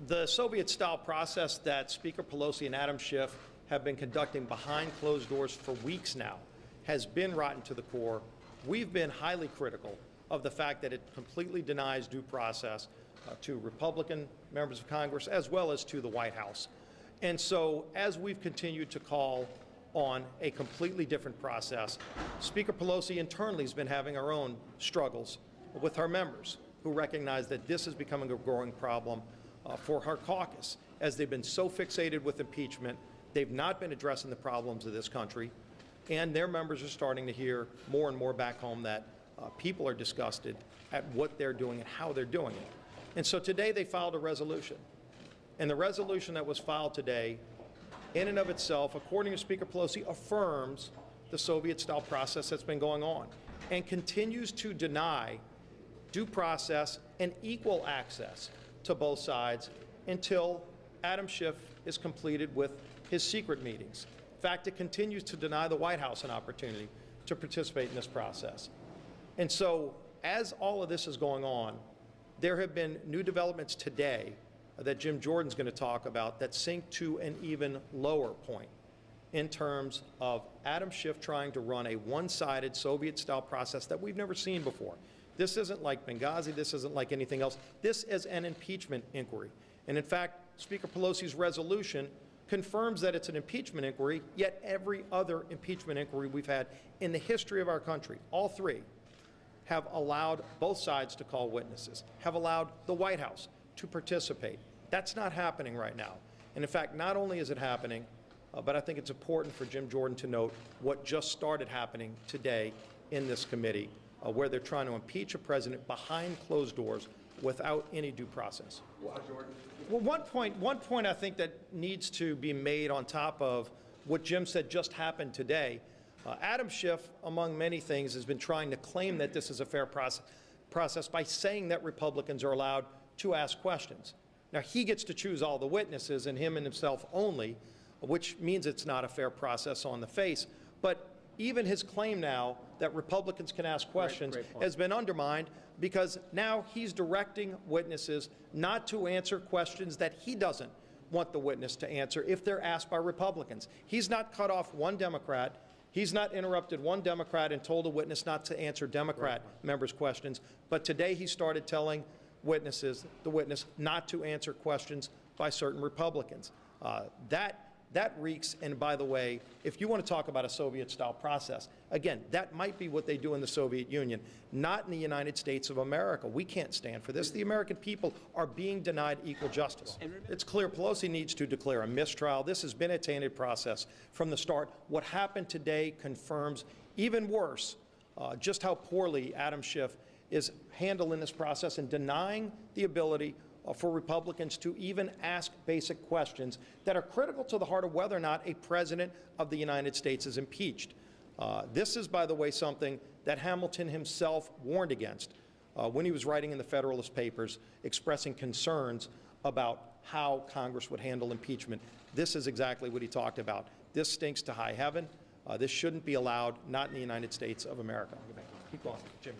The Soviet-style process that Speaker Pelosi and Adam Schiff have been conducting behind closed doors for weeks now has been rotten to the core. We've been highly critical of the fact that it completely denies due process to Republican members of Congress as well as to the White House. And so as we've continued to call on a completely different process, Speaker Pelosi internally has been having her own struggles with her members who recognize that this is becoming a growing problem for her caucus, as they've been so fixated with impeachment. They've not been addressing the problems of this country, and their members are starting to hear more and more back home that people are disgusted at what they're doing and how they're doing it. And so today they filed a resolution. And the resolution that was filed today, in and of itself, according to Speaker Pelosi, affirms the Soviet-style process that's been going on and continues to deny due process and equal access to both sides until Adam Schiff is completed with his secret meetings. In fact, it continues to deny the White House an opportunity to participate in this process. And so, as all of this is going on, there have been new developments today that Jim Jordan's going to talk about that sink to an even lower point in terms of Adam Schiff trying to run a one-sided Soviet-style process that we've never seen before. This isn't like Benghazi. This isn't like anything else. This is an impeachment inquiry. And in fact, Speaker Pelosi's resolution confirms that it's an impeachment inquiry, yet every other impeachment inquiry we've had in the history of our country, all three, have allowed both sides to call witnesses, have allowed the White House to participate. That's not happening right now. And in fact, not only is it happening, but I think it's important for Jim Jordan to note what just started happening today in this committee, where they're trying to impeach a president behind closed doors without any due process. Well, one point I think that needs to be made on top of what Jim said just happened today. Adam Schiff, among many things, has been trying to claim that this is a fair process by saying that Republicans are allowed to ask questions. Now, he gets to choose all the witnesses, and him and himself only, which means it's not a fair process on the face. But even his claim now that Republicans can ask questions has been undermined, because now he's directing witnesses not to answer questions that he doesn't want the witness to answer if they're asked by Republicans. He's not cut off one Democrat. He's not interrupted one Democrat and told a witness not to answer Democrat members' questions. But today he started telling witnesses, the witness, not to answer questions by certain Republicans. That reeks, and by the way, if you want to talk about a Soviet-style process, again, that might be what they do in the Soviet Union, not in the United States of America. We can't stand for this. The American people are being denied equal justice. It's clear Pelosi needs to declare a mistrial. This has been a tainted process from the start. What happened today confirms, even worse, just how poorly Adam Schiff is handling this process and denying the ability for Republicans to even ask basic questions that are critical to the heart of whether or not a president of the United States is impeached. This is, by the way, something that Hamilton himself warned against when he was writing in the Federalist Papers, expressing concerns about how Congress would handle impeachment. This is exactly what he talked about. This stinks to high heaven. This shouldn't be allowed, not in the United States of America. Keep going, Jimmy.